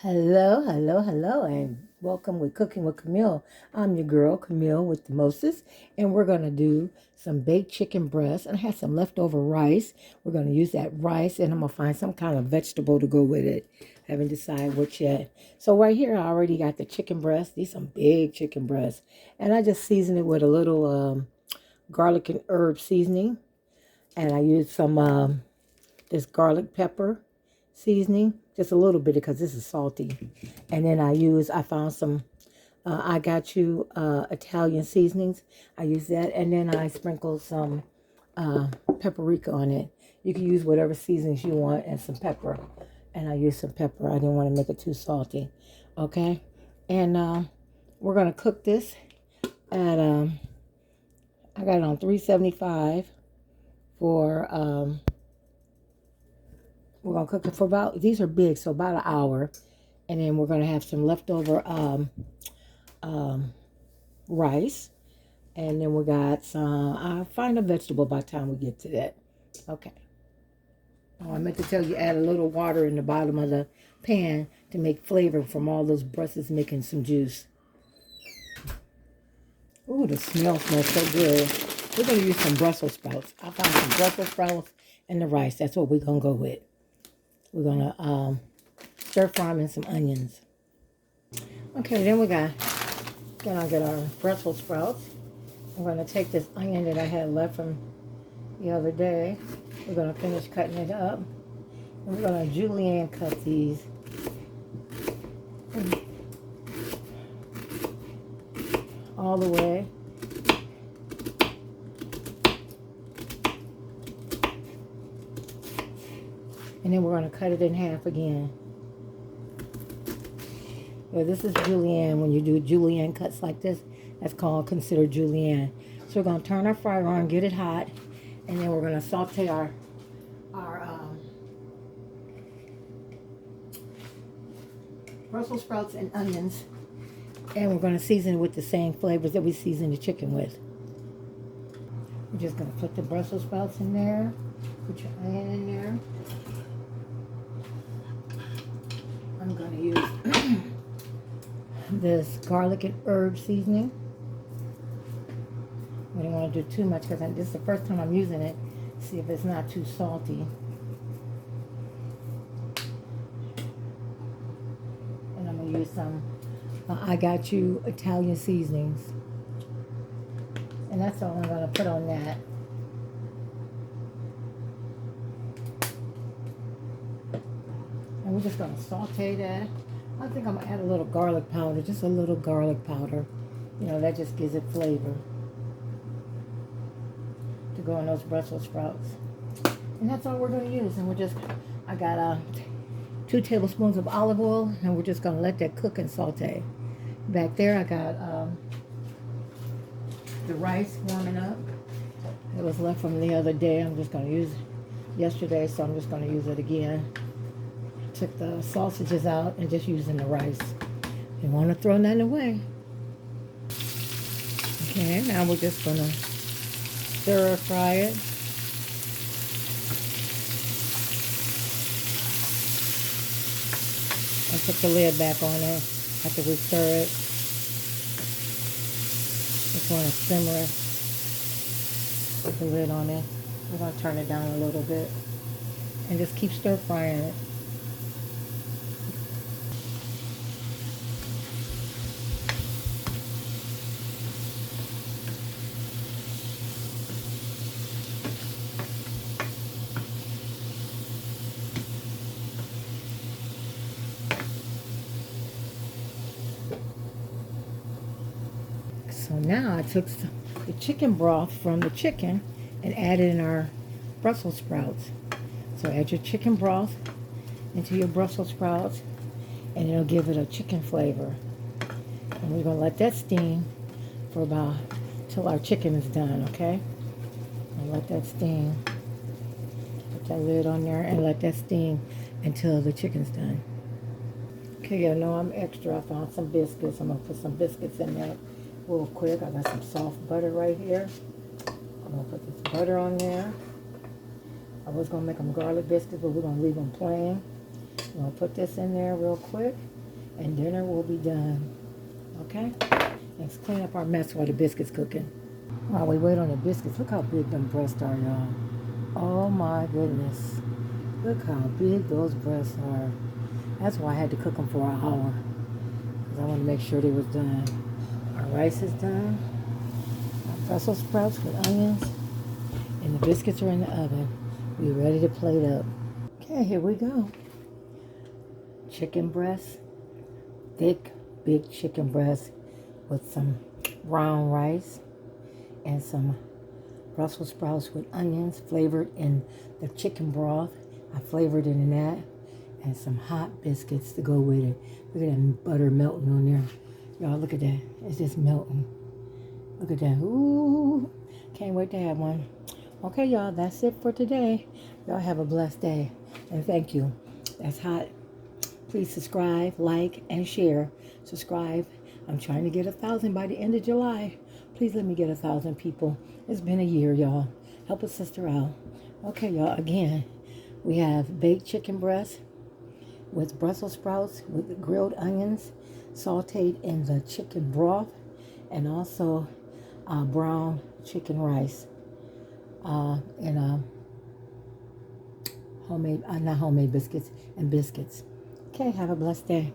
Hello, hello, hello, and welcome with Cooking with Camille. I'm your girl, Camille with the Moses, and we're going to do some baked chicken breast. And I have some leftover rice. We're going to use that rice, and I'm going to find some kind of vegetable to go with it. Haven't decided which yet. So right here, I already got the chicken breast. These some big chicken breasts. And I just season it with a little garlic and herb seasoning. And I use some this garlic pepper seasoning, just a little bit because this is salty. And then I found some, I got you Italian seasonings. I use that. And then I sprinkle some paprika on it. You can use whatever seasonings you want and some pepper. And I use some pepper. I didn't want to make it too salty. Okay. And we're going to cook this at, I got it on 375 for, we're going to cook it for about, these are big, so about an hour. And then we're going to have some leftover rice. And then we got some, I'll find a vegetable by the time we get to that. Okay. Oh, I meant to tell you, add a little water in the bottom of the pan to make flavor from all those breasts making some juice. Ooh, the smell smells so good. We're going to use some Brussels sprouts. I found some Brussels sprouts and the rice. That's what we're going to go with. We're going to stir fry them in some onions. Okay, then we're going to get our Brussels sprouts. I'm going to take this onion that I had left from the other day. We're going to finish cutting it up. And we're going to julienne cut these. All the way. And then we're going to cut it in half again. Yeah, this is julienne. When you do julienne cuts like this, that's considered julienne. So we're going to turn our fryer on, get it hot, and then we're going to saute our Brussels sprouts and onions. And we're going to season it with the same flavors that we season the chicken with. We're just going to put the Brussels sprouts in there. Put your onion in there. I'm going to use this garlic and herb seasoning. We don't want to do too much because this is the first time I'm using it. See if it's not too salty. And I'm going to use some I got you Italian seasonings. And that's all I'm going to put on that. And we're just going to saute that. I think I'm going to add a little garlic powder, just a little garlic powder. You know, that just gives it flavor to go on those Brussels sprouts. And that's all we're going to use. And I got 2 tablespoons of olive oil, and we're just going to let that cook and saute. Back there, I got the rice warming up. It was left from the other day. I'm just going to use it yesterday, so I'm just going to use it again. Took the sausages out and just using the rice. Didn't want to throw nothing away. Okay, now we're just going to stir fry it. I put the lid back on it after we stir it. Just want to simmer it. Put the lid on it. We're going to turn it down a little bit and just keep stir frying it. So now I took the chicken broth from the chicken and added in our Brussels sprouts. So add your chicken broth into your Brussels sprouts and it'll give it a chicken flavor. And we're going to let that steam for about till our chicken is done, okay? And let that steam. Put that lid on there and let that steam until the chicken's done. Okay, you know I'm extra. I found some biscuits. I'm going to put some biscuits in there real quick. I got some soft butter right here. I'm going to put this butter on there. I was going to make them garlic biscuits, but we're going to leave them plain. We'll put this in there real quick, and dinner will be done. Okay? Let's clean up our mess while the biscuits cooking. While we wait on the biscuits, look how big them breasts are, y'all. Oh my goodness. Look how big those breasts are. That's why I had to cook them for an hour. Because I wanted to make sure they was done. Our rice is done. Our Brussel sprouts with onions. And the biscuits are in the oven. We're ready to plate up. Okay, here we go. Chicken breast. Thick, big chicken breast with some brown rice and some Brussels sprouts with onions flavored in the chicken broth. I flavored it in that. And some hot biscuits to go with it. Look at that butter melting on there. Y'all, look at that. It's just melting. Look at that. Ooh. Can't wait to have one. Okay, y'all, that's it for today. Y'all have a blessed day. And thank you. That's hot. Please subscribe, like, and share. Subscribe. I'm trying to get 1,000 by the end of July. Please let me get 1,000 people. It's been a year, y'all. Help a sister out. Okay, y'all, again, we have baked chicken breast with Brussels sprouts with grilled onions sauteed in the chicken broth, and also brown chicken rice and homemade, not homemade biscuits, and biscuits. Okay, have a blessed day.